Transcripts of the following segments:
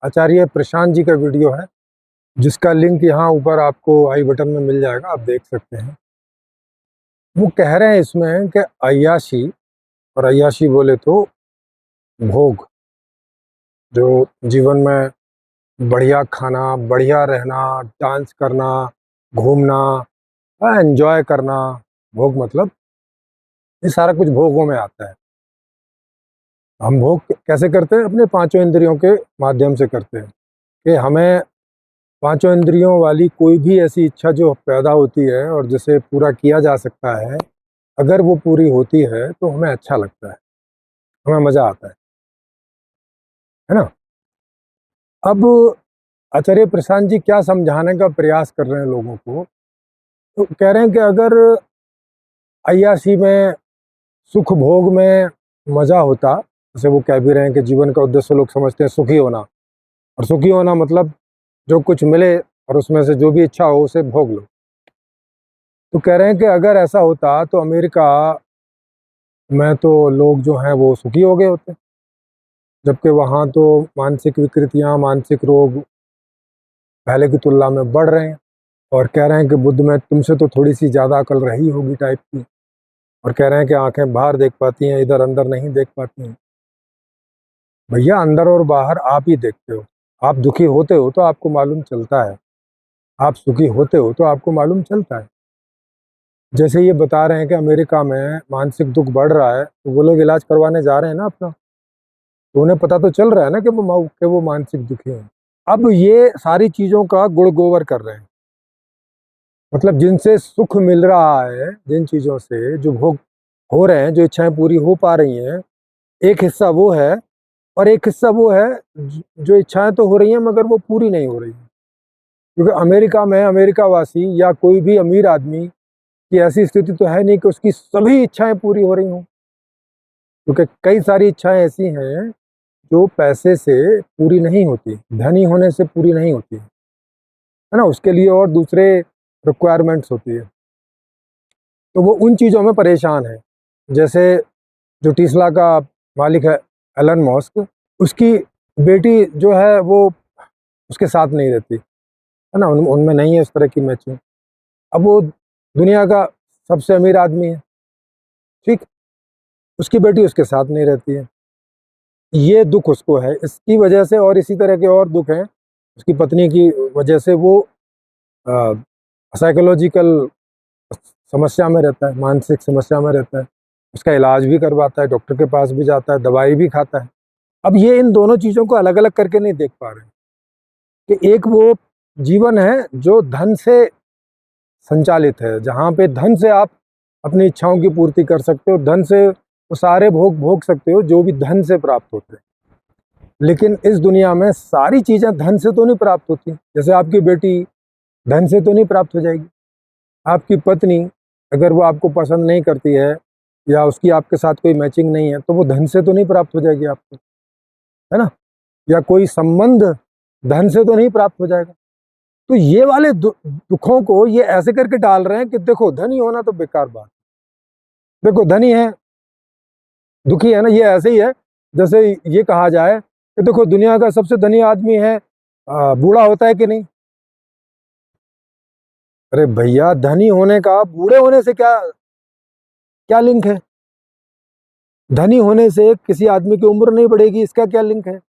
आचार्य प्रशांत जी का वीडियो है, जिसका लिंक यहाँ ऊपर आपको आई बटन में मिल जाएगा, आप देख सकते हैं। वो कह रहे हैं इसमें कि अय्याशी, और अय्याशी बोले तो भोग, जो जीवन में बढ़िया खाना, बढ़िया रहना, डांस करना, घूमना, एंजॉय करना, भोग मतलब ये सारा कुछ भोगों में आता है। हम भोग कैसे करते हैं? अपने पांचों इंद्रियों के माध्यम से करते हैं कि हमें पांचों इंद्रियों वाली कोई भी ऐसी इच्छा जो पैदा होती है और जिसे पूरा किया जा सकता है, अगर वो पूरी होती है तो हमें अच्छा लगता है, हमें मज़ा आता है ना? अब आचार्य प्रशांत जी क्या समझाने का प्रयास कर रहे हैं लोगों को, तो कह रहे हैं कि अगर अय्याशी में, सुख भोग में मज़ा होता, जैसे वो कह भी रहे हैं कि जीवन का उद्देश्य लोग समझते हैं सुखी होना, और सुखी होना मतलब जो कुछ मिले और उसमें से जो भी इच्छा हो उसे भोग लो। तो कह रहे हैं कि अगर ऐसा होता तो अमेरिका में तो लोग जो हैं वो सुखी हो गए होते, जबकि वहाँ तो मानसिक विकृतियाँ, मानसिक रोग पहले की तुलना में बढ़ रहे हैं। और कह रहे हैं कि बुद्ध में तुमसे तो थोड़ी सी ज़्यादा अकल रही होगी टाइप की, और कह रहे हैं कि आंखें बाहर देख पाती हैं, इधर अंदर नहीं देख पाती हैं। भैया, अंदर और बाहर आप ही देखते हो। आप दुखी होते हो तो आपको मालूम चलता है, आप सुखी होते हो तो आपको मालूम चलता है। जैसे ये बता रहे हैं कि अमेरिका में मानसिक दुख बढ़ रहा है, तो वो लोग इलाज करवाने जा रहे हैं ना अपना, तो उन्हें पता तो चल रहा है ना कि वो मानसिक दुखी हैं। अब ये सारी चीज़ों का गुड़ गोबर कर रहे हैं, मतलब जिनसे सुख मिल रहा है, जिन चीज़ों से जो भोग हो रहे हैं, जो इच्छाएं पूरी हो पा रही हैं, एक हिस्सा वो है, और एक हिस्सा वो है जो इच्छाएं तो हो रही हैं मगर वो पूरी नहीं हो रही हैं। क्योंकि अमेरिका में अमेरिका वासी या कोई भी अमीर आदमी की ऐसी स्थिति तो है नहीं कि उसकी सभी इच्छाएं पूरी हो रही हों, क्योंकि कई सारी इच्छाएं ऐसी हैं जो पैसे से पूरी नहीं होती, धनी होने से पूरी नहीं होती है ना, उसके लिए और दूसरे रिक्वायरमेंट्स होती है। तो वो उन चीज़ों में परेशान है। जैसे जो टेस्ला का मालिक है एलन मस्क, उसकी बेटी जो है वो उसके साथ नहीं रहती है ना, उनमें नहीं है उस तरह की मैचिंग। अब वो दुनिया का सबसे अमीर आदमी है, ठीक, उसकी बेटी उसके साथ नहीं रहती है, ये दुख उसको है इसकी वजह से, और इसी तरह के और दुख हैं उसकी पत्नी की वजह से। वो साइकोलॉजिकल समस्या में रहता है, मानसिक समस्या में रहता है, उसका इलाज भी करवाता है, डॉक्टर के पास भी जाता है, दवाई भी खाता है। अब ये इन दोनों चीज़ों को अलग अलग करके नहीं देख पा रहे हैं कि एक वो जीवन है जो धन से संचालित है, जहाँ पे धन से आप अपनी इच्छाओं की पूर्ति कर सकते हो, धन से वो सारे भोग भोग सकते हो जो भी धन से प्राप्त होते हैं। लेकिन इस दुनिया में सारी चीज़ें धन से तो नहीं प्राप्त होती। जैसे आपकी बेटी धन से तो नहीं प्राप्त हो जाएगी, आपकी पत्नी अगर वो आपको पसंद नहीं करती है या उसकी आपके साथ कोई मैचिंग नहीं है तो वो धन से तो नहीं प्राप्त हो जाएगी आपको, है ना, या कोई संबंध धन से तो नहीं प्राप्त हो जाएगा। तो ये वाले दुखों को ये ऐसे करके डाल रहे हैं कि देखो धनी होना तो बेकार बात, देखो धनी है दुखी है ना, ये ऐसे ही है जैसे ये कहा जाए कि देखो दुनिया का सबसे धनी आदमी है, बूढ़ा होता है कि नहीं। अरे भैया, धनी होने का बूढ़े होने से क्या क्या लिंक है? धनी होने से किसी आदमी की उम्र नहीं बढ़ेगी, इसका क्या लिंक है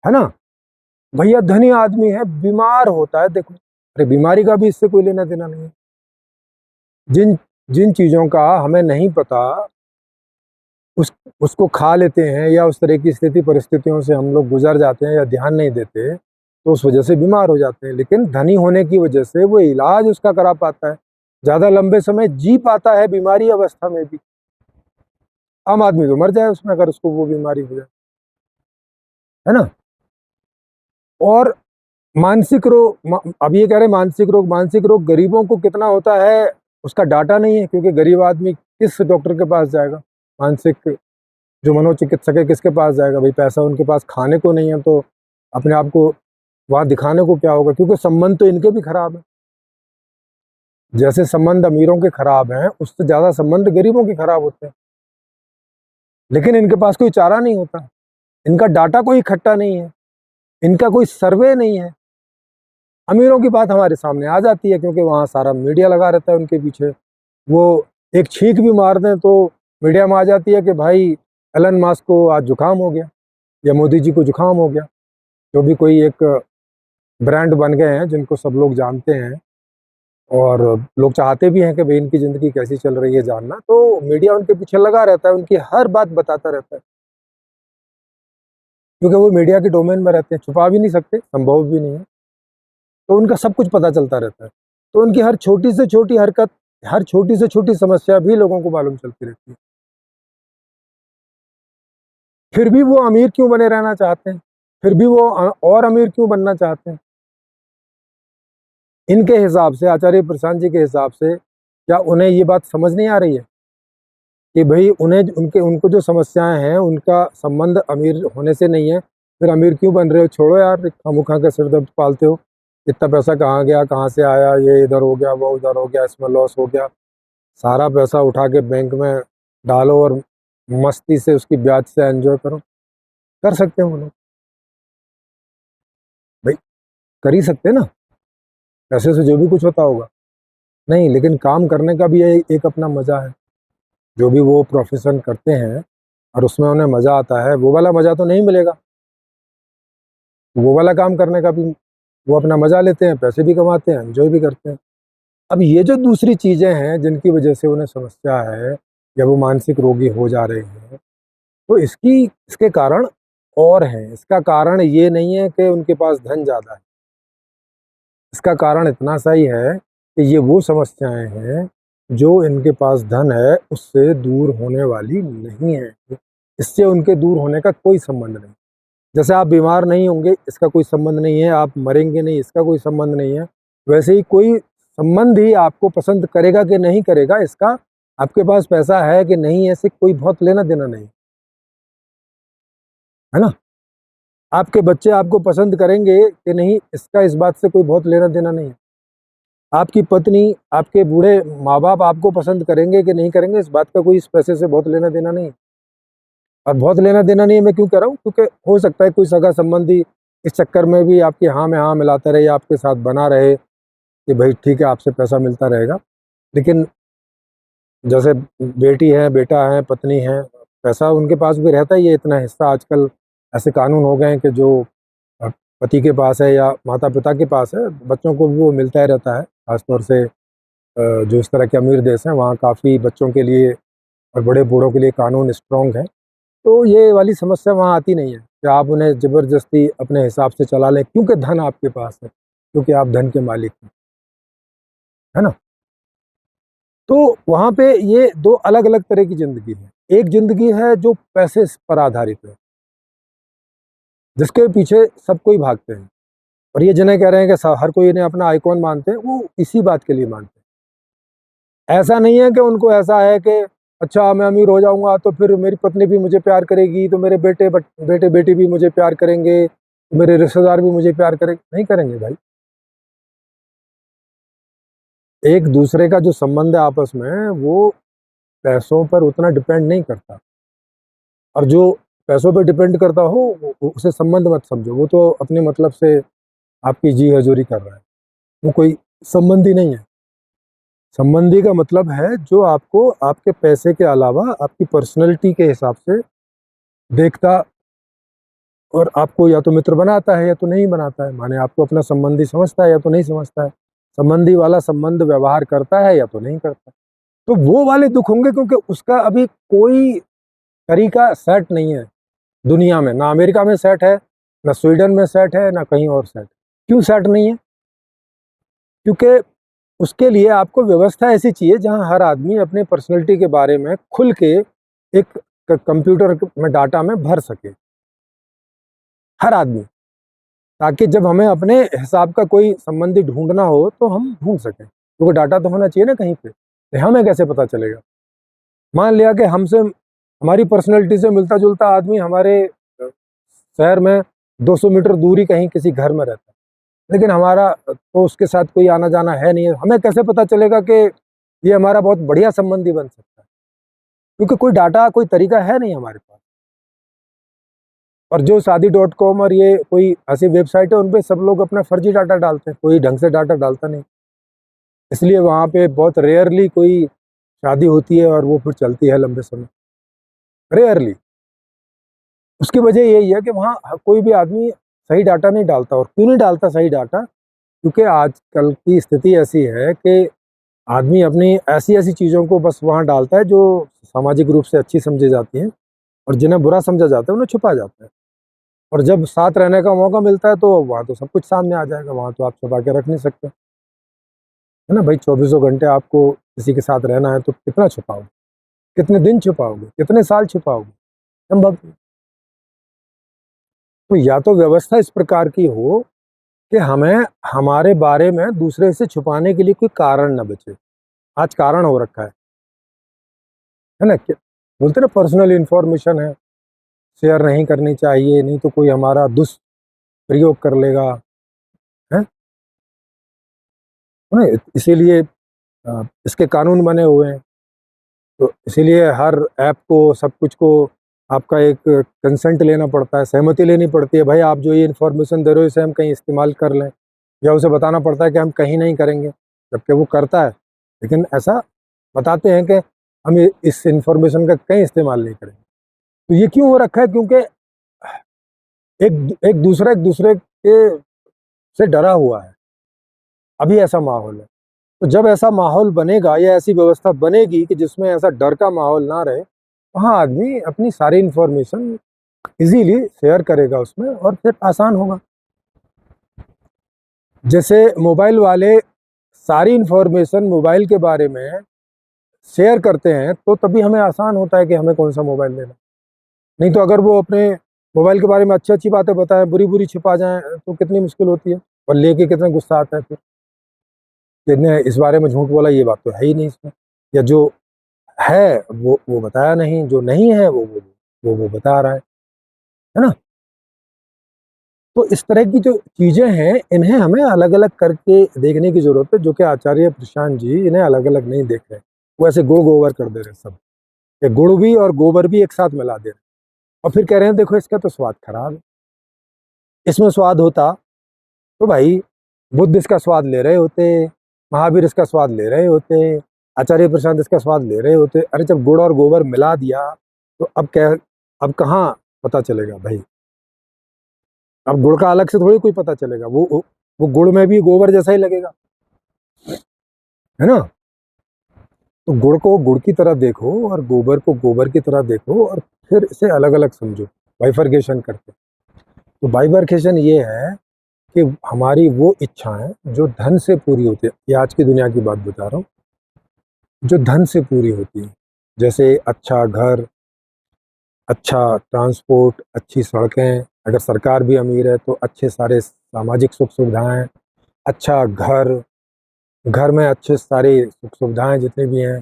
ना? भैया, धनी आदमी है बीमार होता है, देखो, अरे बीमारी का भी इससे कोई लेना देना नहीं है। जिन जिन चीज़ों का हमें नहीं पता उसको खा लेते हैं, या उस तरह की स्थिति परिस्थितियों से हम लोग गुजर जाते हैं या ध्यान नहीं देते, तो उस वजह से बीमार हो जाते हैं। लेकिन धनी होने की वजह से वो इलाज उसका करा पाता है, ज़्यादा लंबे समय जी पाता है बीमारी अवस्था में भी। आम आदमी तो मर जाए उसमें अगर उसको वो बीमारी हो जाए, है ना। और मानसिक रोग, अब ये कह रहे हैं मानसिक रोग गरीबों को कितना होता है उसका डाटा नहीं है, क्योंकि गरीब आदमी किस डॉक्टर के पास जाएगा? मानसिक जो मनोचिकित्सक है किसके पास जाएगा? भाई, पैसा उनके पास खाने को नहीं है, तो अपने आप को वहाँ दिखाने को क्या होगा? क्योंकि संबंध तो इनके भी खराब है। जैसे संबंध अमीरों के खराब हैं, उससे ज़्यादा संबंध गरीबों के खराब होते हैं, लेकिन इनके पास कोई चारा नहीं होता। इनका डाटा कोई इकट्ठा नहीं है, इनका कोई सर्वे नहीं है। अमीरों की बात हमारे सामने आ जाती है क्योंकि वहाँ सारा मीडिया लगा रहता है उनके पीछे। वो एक छींक भी मार दें तो मीडिया में आ जाती है कि भाई एलन मस्क को आज जुकाम हो गया या मोदी जी को जुकाम हो गया। जो भी कोई एक ब्रांड बन गए हैं जिनको सब लोग जानते हैं और लोग चाहते भी हैं कि भाई इनकी ज़िंदगी कैसी चल रही है जानना, तो मीडिया उनके पीछे लगा रहता है, उनकी हर बात बताता रहता है क्योंकि वो मीडिया के डोमेन में रहते हैं, छुपा भी नहीं सकते, संभव भी नहीं है, तो उनका सब कुछ पता चलता रहता है। तो उनकी हर छोटी से छोटी हरकत, हर छोटी से छोटी समस्या भी लोगों को मालूम चलती रहती है। फिर भी वो अमीर क्यों बने रहना चाहते हैं? फिर भी वो और अमीर क्यों बनना चाहते हैं? इनके हिसाब से, आचार्य प्रशांत जी के हिसाब से, क्या उन्हें ये बात समझ नहीं आ रही है कि भाई उन्हें उनको जो समस्याएं हैं उनका संबंध अमीर होने से नहीं है, फिर अमीर क्यों बन रहे हो? छोड़ो यार, खामोखा का सिर दर्द पालते हो। इतना पैसा कहाँ गया, कहाँ से आया, ये इधर हो गया, वो उधर हो गया, इसमें लॉस हो गया। सारा पैसा उठा के बैंक में डालो और मस्ती से उसकी ब्याज से एंजॉय करो। कर सकते हैं वो लोग, भाई कर ही सकते हैं ना, पैसे से जो भी कुछ होता होगा। नहीं, लेकिन काम करने का भी एक अपना मज़ा है। जो भी वो प्रोफेशन करते हैं और उसमें उन्हें मज़ा आता है, वो वाला मज़ा तो नहीं मिलेगा। वो वाला काम करने का भी वो अपना मज़ा लेते हैं, पैसे भी कमाते हैं, एंजॉय भी करते हैं। अब ये जो दूसरी चीज़ें हैं जिनकी वजह से उन्हें समस्या है या वो मानसिक रोगी हो जा रहे हैं, तो इसके कारण और हैं। इसका कारण ये नहीं है कि उनके पास धन ज़्यादा है। इसका कारण इतना सा ही है कि ये वो समस्याएं हैं जो इनके पास धन है उससे दूर होने वाली नहीं है। इससे उनके दूर होने का कोई संबंध नहीं। जैसे आप बीमार नहीं होंगे इसका कोई संबंध नहीं है, आप मरेंगे नहीं इसका कोई संबंध नहीं है, वैसे ही कोई संबंध ही आपको पसंद करेगा कि नहीं करेगा इसका आपके पास पैसा है कि नहीं है इससे कोई बहुत लेना देना नहीं है ना। आपके बच्चे आपको पसंद करेंगे कि नहीं इसका इस बात से कोई बहुत लेना देना नहीं है। आपकी पत्नी, आपके बूढ़े माँ बाप आपको पसंद करेंगे कि नहीं करेंगे इस बात का कोई इस पैसे से बहुत लेना देना नहीं है। और बहुत लेना देना नहीं है मैं क्यों कह रहा हूँ, क्योंकि हो सकता है कोई सगा संबंधी इस चक्कर में भी आपके हाँ में हाँ मिलाता रहे, आपके साथ बना रहे कि भाई ठीक है आपसे पैसा मिलता रहेगा। लेकिन जैसे बेटी है, बेटा है, पत्नी है, पैसा उनके पास भी रहता ही है इतना हिस्सा। आजकल ऐसे कानून हो गए हैं कि जो पति के पास है या माता पिता के पास है, बच्चों को भी वो मिलता ही रहता है। खासतौर से जो इस तरह के अमीर देश हैं वहाँ काफ़ी बच्चों के लिए और बड़े बूढ़ों के लिए कानून स्ट्रॉन्ग है। तो ये वाली समस्या वहाँ आती नहीं है कि आप उन्हें ज़बरदस्ती अपने हिसाब से चला लें क्योंकि धन आपके पास है, क्योंकि आप धन के मालिक हैं, है ना? तो वहाँ पे ये 2 अलग-अलग तरह की ज़िंदगी है। एक ज़िंदगी है जो पैसे पर आधारित है, जिसके पीछे सब कोई भागते हैं और ये जिन्हें कह रहे हैं कि स हर कोई इन्हें अपना आइकॉन मानते हैं, वो इसी बात के लिए मानते हैं। ऐसा नहीं है कि उनको ऐसा है कि अच्छा मैं अमीर हो जाऊँगा तो फिर मेरी पत्नी भी मुझे प्यार करेगी, तो मेरे बेटे-बेटी भी मुझे प्यार करेंगे, तो मेरे रिश्तेदार भी मुझे प्यार नहीं करेंगे भाई। एक दूसरे का जो संबंध है आपस में वो पैसों पर उतना डिपेंड नहीं करता और जो पैसों पे डिपेंड करता हो उसे संबंध मत समझो। वो तो अपने मतलब से आपकी जी हजूरी कर रहा है, वो कोई संबंधी नहीं है। संबंधी का मतलब है जो आपको आपके पैसे के अलावा आपकी पर्सनैलिटी के हिसाब से देखता और आपको या तो मित्र बनाता है या तो नहीं बनाता है। माने आपको अपना संबंधी समझता है या तो नहीं समझता है। संबंधी वाला संबंध व्यवहार करता है या तो नहीं करता। तो वो वाले दुख होंगे क्योंकि उसका अभी कोई तरीका सेट नहीं है दुनिया में। ना अमेरिका में सेट है, ना स्वीडन में सेट है, ना कहीं और सेट। क्यों सेट नहीं है? क्योंकि उसके लिए आपको व्यवस्था ऐसी चाहिए जहाँ हर आदमी अपनी पर्सनैलिटी के बारे में खुल के एक कंप्यूटर में डाटा में भर सके। हर आदमी, ताकि जब हमें अपने हिसाब का कोई संबंधी ढूंढना हो तो हम ढूंढ सकें, क्योंकि डाटा तो होना चाहिए ना कहीं पे। तो हमें कैसे पता चलेगा? मान लिया कि हमसे हमारी पर्सनैलिटी से मिलता जुलता आदमी हमारे शहर में 200 मीटर दूरी कहीं किसी घर में रहता है, लेकिन हमारा तो उसके साथ कोई आना जाना है नहीं है। हमें कैसे पता चलेगा कि ये हमारा बहुत बढ़िया संबंधी बन सकता है? क्योंकि कोई डाटा, कोई तरीका है नहीं हमारे पास। और जो शादी.com और ये कोई ऐसी वेबसाइट है, उन पे सब लोग अपना फर्जी डाटा डालते हैं, कोई ढंग से डाटा डालता नहीं। इसलिए वहाँ पे बहुत रेयरली कोई शादी होती है और वो फिर चलती है लंबे समय, रेयरली। उसकी वजह यही है कि वहाँ कोई भी आदमी सही डाटा नहीं डालता। और क्यों नहीं डालता सही डाटा? क्योंकि आजकल की स्थिति ऐसी है कि आदमी अपनी ऐसी चीज़ों को बस वहाँ डालता है जो सामाजिक रूप से अच्छी समझी जाती हैं, और जिन्हें बुरा समझा जाता है उन्हें छुपा जाता है। और जब साथ रहने का मौका मिलता है तो वहाँ तो सब कुछ सामने आ जाएगा, वहाँ तो आप छुपा के रख नहीं सकते, है ना भाई। 24 घंटे आपको किसी के साथ रहना है तो कितना छुपाओगे, कितने दिन छुपाओगे, कितने साल छुपाओगे? संभव नहीं। तो या तो व्यवस्था इस प्रकार की हो कि हमें हमारे बारे में दूसरे से छुपाने के लिए कोई कारण न बचे। आज कारण हो रखा है ना? बोलते ना पर्सनल इंफॉर्मेशन है, शेयर नहीं करनी चाहिए, नहीं तो कोई हमारा दुष्प्रयोग कर लेगा, है ना? इसीलिए इसके कानून बने हुए हैं। तो इसीलिए हर ऐप को, सब कुछ को आपका एक कंसेंट लेना पड़ता है, सहमति लेनी पड़ती है। भाई आप जो ये इन्फॉर्मेशन दे रहे हो इसे हम कहीं इस्तेमाल कर लें, या उसे बताना पड़ता है कि हम कहीं नहीं करेंगे, जबकि वो करता है। लेकिन ऐसा बताते हैं कि हम इस इन्फॉर्मेशन का कहीं इस्तेमाल नहीं करेंगे। तो ये क्यों हो रखा है? क्योंकि एक दूसरे के से डरा हुआ है, अभी ऐसा माहौल है। तो जब ऐसा माहौल बनेगा या ऐसी व्यवस्था बनेगी कि जिसमें ऐसा डर का माहौल ना रहे, वहाँ आदमी अपनी सारी इन्फॉर्मेशन इजीली शेयर करेगा उसमें, और फिर आसान होगा। जैसे मोबाइल वाले सारी इन्फॉर्मेशन मोबाइल के बारे में शेयर करते हैं, तो तभी हमें आसान होता है कि हमें कौन सा मोबाइल लेना। नहीं तो अगर वो अपने मोबाइल के बारे में अच्छी बातें बताएं, बुरी छिपा जाएं, तो कितनी मुश्किल होती है, और लेके कितना गुस्सा आता है फिर, कितने इस बारे में झूठ बोला, ये बात तो है ही नहीं इसमें, या जो है वो बताया नहीं, जो नहीं है वो बता रहा है ना? तो इस तरह की जो चीज़ें हैं, इन्हें हमें अलग-अलग करके देखने की ज़रूरत है, जो कि आचार्य प्रशांत जी इन्हें अलग-अलग नहीं देख रहे। वो ऐसे गुड़-गोबर कर दे रहे हैं सब, कि गुड़ भी और गोबर भी एक साथ मिला दे रहे हैं, और फिर कह रहे हैं देखो इसका तो स्वाद खराब है। इसमें स्वाद होता तो भाई बुद्ध इसका स्वाद ले रहे होते, महावीर इसका स्वाद ले रहे होते, आचार्य प्रशांत इसका स्वाद ले रहे होते। अरे जब गुड़ और गोबर मिला दिया, तो अब कहाँ पता चलेगा भाई? अब गुड़ का अलग से थोड़ी कोई पता चलेगा, वो गुड़ में भी गोबर जैसा ही लगेगा, है ना? तो गुड़ को गुड़ की तरह देखो और गोबर को गोबर की तरह देखो, और फिर इसे अलग अलग समझो, बाइफरकेशन करके। तो बाइफरकेशन ये है कि हमारी वो इच्छाएं जो धन से पूरी होती है, ये आज की दुनिया की बात बता रहा हूँ, जो धन से पूरी होती है, जैसे अच्छा घर, अच्छा ट्रांसपोर्ट, अच्छी सड़कें, अगर सरकार भी अमीर है तो अच्छे सारे सामाजिक सुख सुविधाएं, अच्छा घर, घर में अच्छे सारी सुख सुविधाएं जितनी भी हैं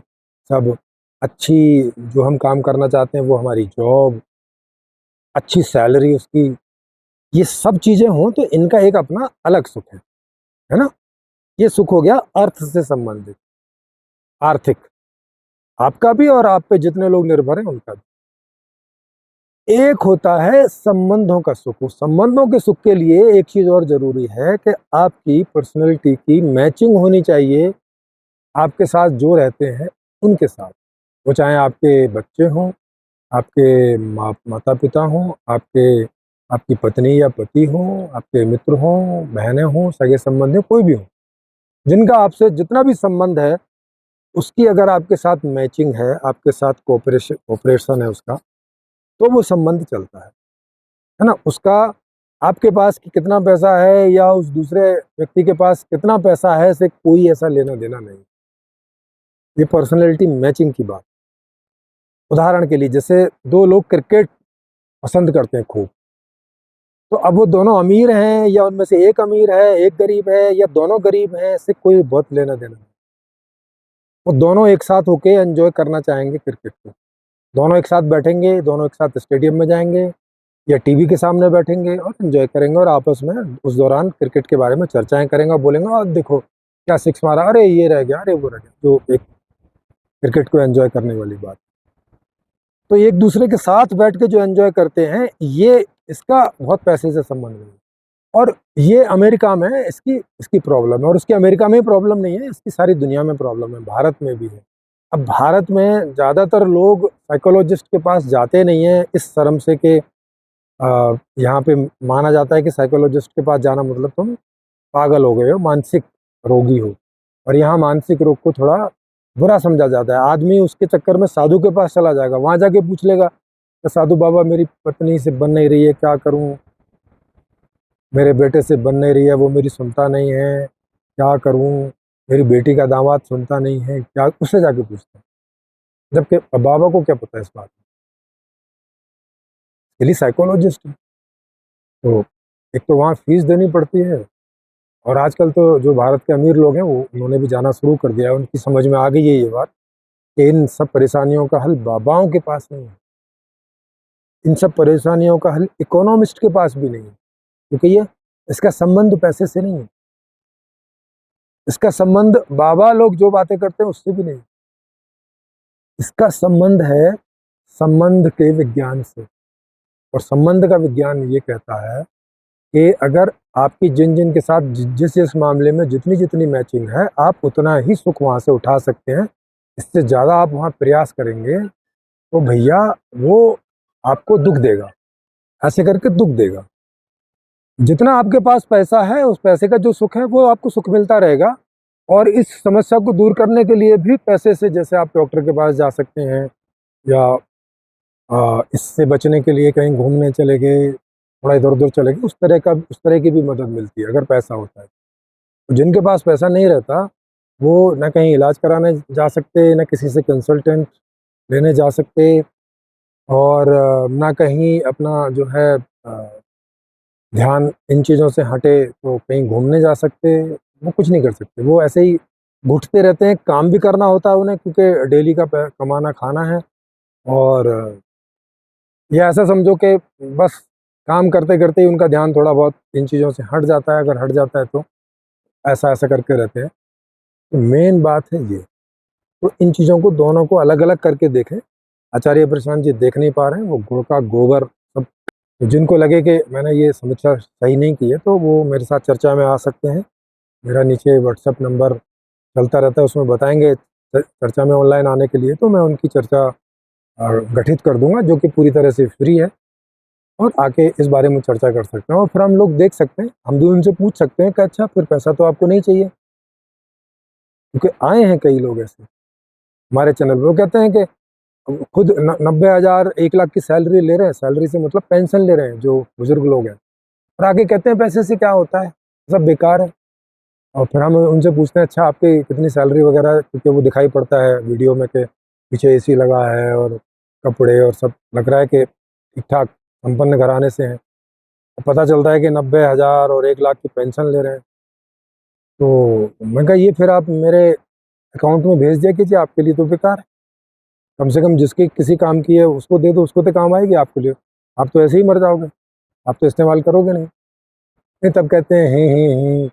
सब, अच्छी जो हम काम करना चाहते हैं वो हमारी जॉब, अच्छी सैलरी उसकी, ये सब चीज़ें हों तो इनका एक अपना अलग सुख है ना? ये सुख हो गया अर्थ से संबंधित, आर्थिक, आपका भी और आप पे जितने लोग निर्भर हैं उनका भी। एक होता है संबंधों का सुख। उस संबंधों के सुख के लिए एक चीज़ और ज़रूरी है कि आपकी पर्सनैलिटी की मैचिंग होनी चाहिए आपके साथ जो रहते हैं उनके साथ। वो चाहे आपके बच्चे हों, आपके माता-पिता हों, आपकी पत्नी या पति हों, आपके मित्र हों, बहनें हों, सगे-संबंधी हों, कोई भी हो। जिनका आपसे जितना भी संबंध है, उसकी अगर आपके साथ मैचिंग है, आपके साथ कोऑपरेशन है उसका, तो वो संबंध चलता है ना? उसका आपके पास कि कितना पैसा है या उस दूसरे व्यक्ति के पास कितना पैसा है से कोई ऐसा लेना-देना नहीं। ये पर्सनैलिटी मैचिंग की बात। उदाहरण के लिए जैसे 2 लोग क्रिकेट पसंद करते हैं खूब, तो अब वो दोनों अमीर हैं या उनमें से एक अमीर है, एक गरीब है, या दोनों गरीब हैं, इससे कोई बहुत लेना-देना नहीं। वो दोनों एक साथ होके एन्जॉय करना चाहेंगे क्रिकेट को। दोनों एक साथ बैठेंगे, दोनों एक साथ स्टेडियम में जाएँगे या टीवी के सामने बैठेंगे और एन्जॉय करेंगे, और आपस में उस दौरान क्रिकेट के बारे में चर्चाएँ करेंगे और बोलेंगे देखो क्या सिक्स मारा, अरे ये रह गया, अरे वो रह गया। जो एक क्रिकेट को एन्जॉय करने वाली बात। तो एक दूसरे के साथ बैठ के जो एन्जॉय करते हैं, ये इसका बहुत पैसे से संबंध नहीं है। और ये अमेरिका में इसकी इसकी प्रॉब्लम है, और उसकी अमेरिका में ही प्रॉब्लम नहीं है, इसकी सारी दुनिया में प्रॉब्लम है, भारत में भी है। अब भारत में ज़्यादातर लोग साइकोलॉजिस्ट के पास जाते नहीं हैं इस शर्म से कि यहाँ पे माना जाता है कि साइकोलॉजिस्ट के पास जाना मतलब तुम पागल हो गए हो, मानसिक रोगी हो। और यहाँ मानसिक रोग को थोड़ा बुरा समझा जाता है। आदमी उसके चक्कर में साधु के पास चला जाएगा, वहाँ जाके पूछ लेगा कि साधु बाबा मेरी पत्नी से बन नहीं रही है, क्या करूँ, मेरे बेटे से बन नहीं रही है, वो मेरी सुनता नहीं है, क्या करूँ, मेरी बेटी का दामाद सुनता नहीं है, क्या, उससे जाके पूछते हैं। जबकि बाबा को क्या पता है इस बात में, इसलिए साइकोलॉजिस्ट है। तो एक तो वहाँ फीस देनी पड़ती है, और आजकल तो जो भारत के अमीर लोग हैं वो उन्होंने भी जाना शुरू कर दिया है। उनकी समझ में आ गई है ये बात कि इन सब परेशानियों का हल बाबाओं के पास नहीं है, इन सब परेशानियों का हल इकोनॉमिस्ट के पास भी नहीं है, क्योंकि ये इसका संबंध पैसे से नहीं है, इसका संबंध बाबा लोग जो बातें करते हैं उससे भी नहीं, इसका संबंध है संबंध के विज्ञान से। और संबंध का विज्ञान ये कहता है कि अगर आपकी जिन जिन के साथ जिस जिस मामले में जितनी जितनी मैचिंग है, आप उतना ही सुख वहाँ से उठा सकते हैं। इससे ज़्यादा आप वहाँ प्रयास करेंगे तो भैया वो आपको दुख देगा, ऐसे करके दुख देगा। जितना आपके पास पैसा है उस पैसे का जो सुख है वो आपको सुख मिलता रहेगा। और इस समस्या को दूर करने के लिए भी पैसे से, जैसे आप डॉक्टर के पास जा सकते हैं, या इससे बचने के लिए कहीं घूमने चले गए, थोड़ा इधर उधर चले गए, उस तरह की भी मदद मिलती है अगर पैसा होता है। तो जिनके पास पैसा नहीं रहता वो ना कहीं इलाज कराने जा सकते, ना किसी से कंसल्टेंट लेने जा सकते, और ना कहीं अपना जो है ध्यान इन चीज़ों से हटे तो कहीं घूमने जा सकते, वो कुछ नहीं कर सकते। वो ऐसे ही घुटते रहते हैं, काम भी करना होता है उन्हें क्योंकि डेली का कमाना खाना है। और ये ऐसा समझो कि बस काम करते करते ही उनका ध्यान थोड़ा बहुत इन चीज़ों से हट जाता है, अगर हट जाता है तो ऐसा ऐसा करके रहते हैं। तो मेन बात है ये, तो इन चीज़ों को दोनों को अलग अलग करके देखें। आचार्य प्रशांत जी देख नहीं पा रहे हैं, वो गुड़ का गोबर सब। तो जिनको लगे कि मैंने ये समीक्षा सही नहीं की है तो वो मेरे साथ चर्चा में आ सकते हैं। मेरा नीचे व्हाट्सएप नंबर चलता रहता है, उसमें बताएंगे चर्चा में ऑनलाइन आने के लिए, तो मैं उनकी चर्चा गठित कर दूंगा जो कि पूरी तरह से फ्री है, और आके इस बारे में चर्चा कर सकते हैं। और फिर हम लोग देख सकते हैं, हम भी उनसे पूछ सकते हैं कि अच्छा फिर पैसा तो आपको नहीं चाहिए, क्योंकि आए हैं कई लोग ऐसे हमारे चैनल पर, वो कहते हैं कि खुद 90,000 1 लाख की सैलरी ले रहे हैं, सैलरी से मतलब पेंशन ले रहे हैं जो बुजुर्ग लोग हैं, और आगे कहते हैं पैसे से क्या होता है, सब बेकार है। और फिर हम उनसे पूछते हैं अच्छा आपकी कितनी सैलरी वगैरह, क्योंकि वो दिखाई पड़ता है वीडियो में कि पीछे एसी लगा है और कपड़े और सब लग रहा है कि ठीक ठाक संपन्न घराने से हैं। पता चलता है कि 90,000 और 1 लाख की पेंशन ले रहे हैं। तो मैं कहा ये फिर आप मेरे अकाउंट में भेज दिया कीजिए, आपके लिए तो बेकार है। कम से कम जिसके किसी काम की है उसको दे दो, उसको तो काम आएगी आपके लिए। आप तो ऐसे ही मर जाओगे, आप तो इस्तेमाल करोगे नहीं। नहीं तब कहते हैं ही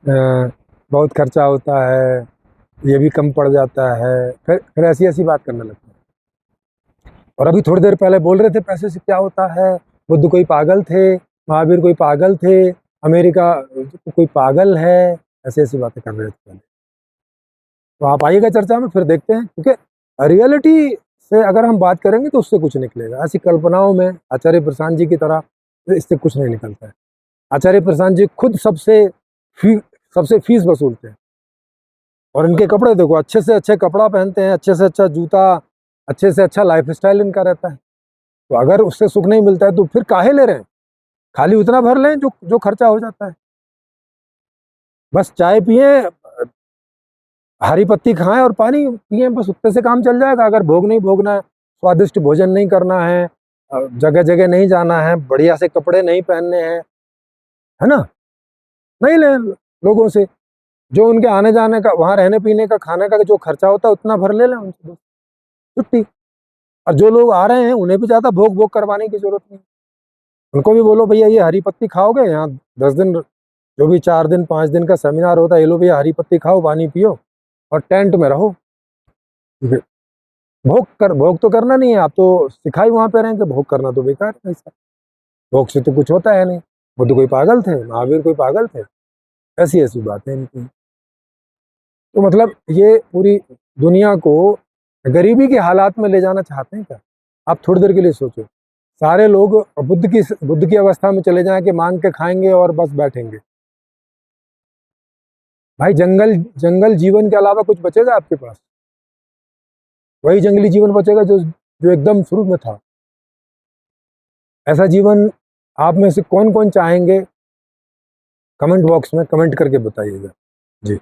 बहुत खर्चा होता है, ये भी कम पड़ जाता है, फिर ऐसी ऐसी बात करने लगते हैं। और अभी थोड़ी देर पहले बोल रहे थे पैसे से क्या होता है, बुद्ध कोई पागल थे, महावीर कोई पागल थे, अमेरिका कोई पागल है, ऐसी ऐसी बातें कर रहे थे पहले। तो आप आइएगा चर्चा में, फिर देखते हैं, क्योंकि रियलिटी से अगर हम बात करेंगे तो उससे कुछ निकलेगा। ऐसी कल्पनाओं में आचार्य प्रशांत जी की तरह तो इससे कुछ नहीं निकलता है। आचार्य प्रशांत जी खुद सबसे फीस वसूलते हैं, और इनके कपड़े देखो, अच्छे से अच्छे कपड़ा पहनते हैं, अच्छे से अच्छा जूता, अच्छे से अच्छा लाइफ स्टाइल इनका रहता है। तो अगर उससे सुख नहीं मिलता है तो फिर काहे ले रहे हैं, खाली उतना भर लें जो जो खर्चा हो जाता है। बस चाय पिए, हरी पत्ती खाएं और पानी पिए, बस उतने से काम चल जाएगा। अगर भोग नहीं भोगना है, स्वादिष्ट भोजन नहीं करना है, जगह जगह नहीं जाना है, बढ़िया से कपड़े नहीं पहनने हैं, है ना, नहीं ले लोगों से, जो उनके आने जाने का, वहाँ रहने पीने का, खाने का जो खर्चा होता है उतना भर ले लें उनसे, बस छुट्टी। और जो लोग आ रहे हैं उन्हें भी ज़्यादा भोग भोग करवाने की जरूरत नहीं। उनको भी बोलो भैया ये हरी पत्ती खाओगे, यहाँ 10 दिन, जो भी 4 दिन 5 दिन का सेमिनार होता है, ये लो भैया हरी पत्ती खाओ, पानी पियो और टेंट में रहो। भोग तो करना नहीं है, आप तो सिखाई वहाँ पे रहेंगे, भोग करना तो बेकार है ऐसा। भोग से तो कुछ होता है नहीं, वो तो कोई पागल थे, महावीर कोई पागल थे, ऐसी ऐसी बातें इनकी। तो मतलब ये पूरी दुनिया को गरीबी के हालात में ले जाना चाहते हैं क्या? आप थोड़ी देर के लिए सोचो, सारे लोग बुद्ध की अवस्था में चले जाएं कि मांग के खाएंगे और बस बैठेंगे। भाई जंगल जीवन के अलावा कुछ बचेगा आपके पास? वही जंगली जीवन बचेगा जो जो एकदम शुरू में था। ऐसा जीवन आप में से कौन कौन चाहेंगे? कमेंट बॉक्स में कमेंट करके बताइएगा जी।